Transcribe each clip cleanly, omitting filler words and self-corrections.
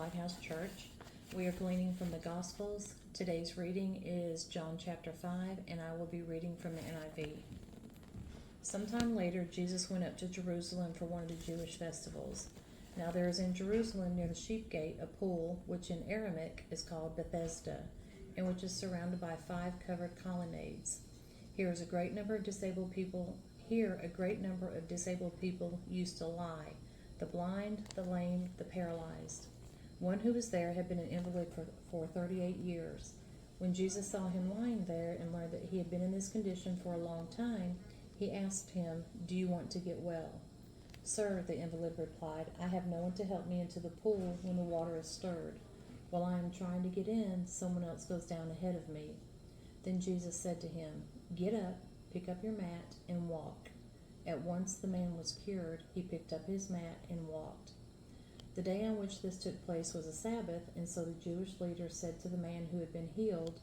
Lighthouse Church. We are gleaning from the Gospels. Today's reading is John chapter 5, and I will be reading from the NIV. Sometime later, Jesus went up to Jerusalem for one of the Jewish festivals. Now there is in Jerusalem near the Sheep Gate a pool, which in Aramaic is called Bethesda, and which is surrounded by 5 covered colonnades. Here a great number of disabled people used to lie: the blind, the lame, the paralyzed. One who was there had been an invalid for 38 years. When Jesus saw him lying there and learned that he had been in this condition for a long time, he asked him, "Do you want to get well?" "Sir," the invalid replied, "I have no one to help me into the pool when the water is stirred. While I am trying to get in, someone else goes down ahead of me." Then Jesus said to him, "Get up, pick up your mat, and walk." At once the man was cured. He picked up his mat and walked. The day on which this took place was a Sabbath, and so the Jewish leaders said to the man who had been healed,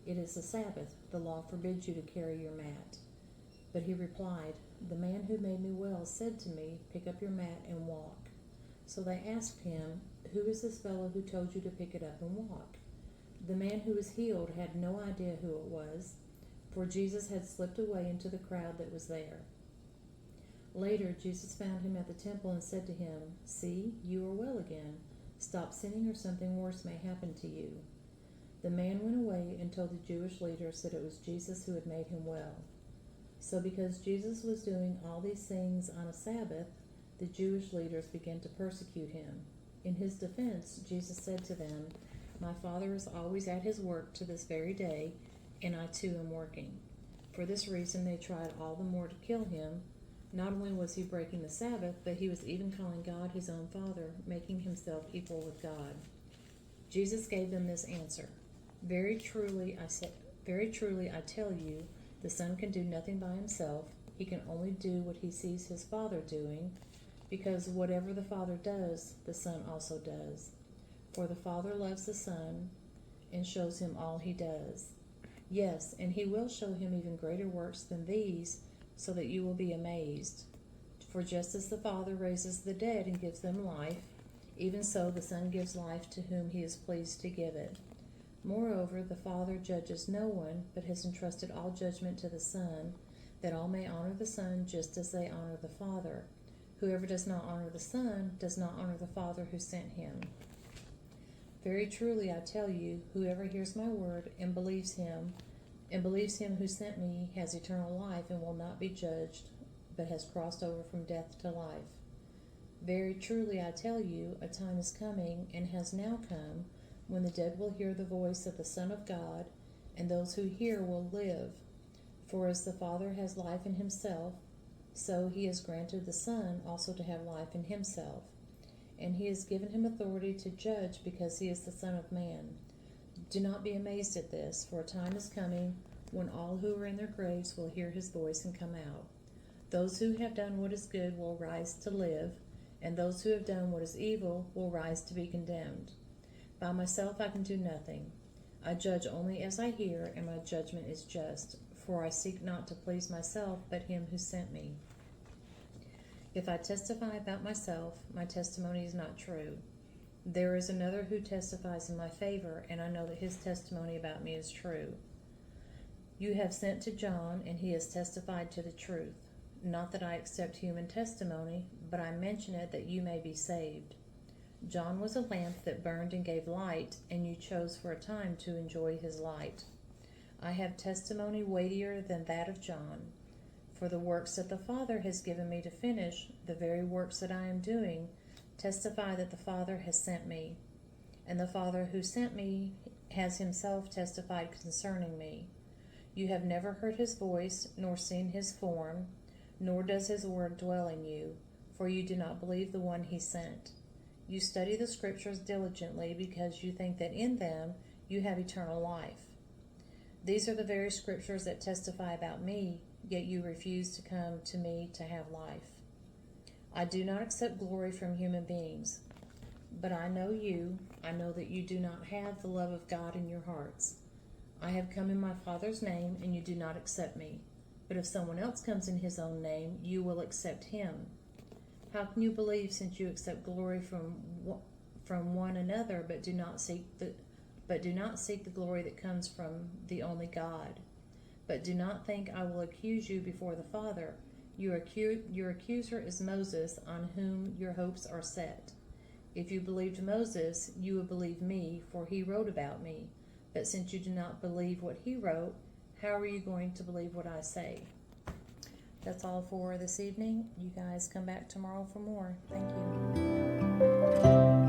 "It is the Sabbath. The law forbids you to carry your mat." But he replied, "The man who made me well said to me, 'Pick up your mat and walk.'" So they asked him, "Who is this fellow who told you to pick it up and walk?" The man who was healed had no idea who it was, for Jesus had slipped away into the crowd that was there. Later, Jesus found him at the temple and said to him, "See, you are well again. Stop sinning or something worse may happen to you." The man went away and told the Jewish leaders that it was Jesus who had made him well. So because Jesus was doing all these things on a Sabbath, the Jewish leaders began to persecute him. In his defense, Jesus said to them, "My Father is always at his work to this very day, and I too am working." For this reason they tried all the more to kill him. Not only was he breaking the Sabbath, but he was even calling God his own Father, making himself equal with God. Jesus gave them this answer: Very truly I tell you, the Son can do nothing by himself. He can only do what he sees his Father doing, because whatever the Father does, the Son also does. For the Father loves the Son and shows him all he does. Yes, and he will show him even greater works than these, so that you will be amazed. For just as the Father raises the dead and gives them life, even so the Son gives life to whom he is pleased to give it. Moreover, the Father judges no one, but has entrusted all judgment to the Son, that all may honor the Son just as they honor the Father. Whoever does not honor the Son does not honor the Father who sent him. Very truly I tell you, whoever hears my word and believes him who sent me has eternal life and will not be judged, but has crossed over from death to life. Very truly I tell you, a time is coming, and has now come, when the dead will hear the voice of the Son of God, and those who hear will live. For as the Father has life in himself, so he has granted the Son also to have life in himself. And he has given him authority to judge, because he is the Son of Man. Do not be amazed at this, for a time is coming when all who are in their graves will hear his voice and come out. Those who have done what is good will rise to live, and those who have done what is evil will rise to be condemned. By myself I can do nothing. I judge only as I hear, and my judgment is just, for I seek not to please myself, but him who sent me. If I testify about myself, my testimony is not true. There is another who testifies in my favor, and I know that his testimony about me is true. You have sent to John, and he has testified to the truth. Not that I accept human testimony, but I mention it that you may be saved. John was a lamp that burned and gave light, and you chose for a time to enjoy his light. I have testimony weightier than that of John. For the works that the Father has given me to finish, the very works that I am doing, testify that the Father has sent me. And the Father who sent me has himself testified concerning me. You have never heard his voice, nor seen his form, nor does his word dwell in you, for you do not believe the one he sent. You study the Scriptures diligently, because you think that in them you have eternal life. These are the very Scriptures that testify about me, yet you refuse to come to me to have life. I do not accept glory from human beings, but I know that you do not have the love of God in your hearts. I have come in my Father's name, and you do not accept me. But if someone else comes in his own name, you will accept him. How can you believe, since you accept glory from from one another, but do not seek the glory that comes from the only God. But do not think I will accuse you before the Father. Your accuser is Moses, on whom your hopes are set. If you believed Moses, you would believe me, for he wrote about me. But since you do not believe what he wrote, how are you going to believe what I say? That's all for this evening. You guys come back tomorrow for more. Thank you.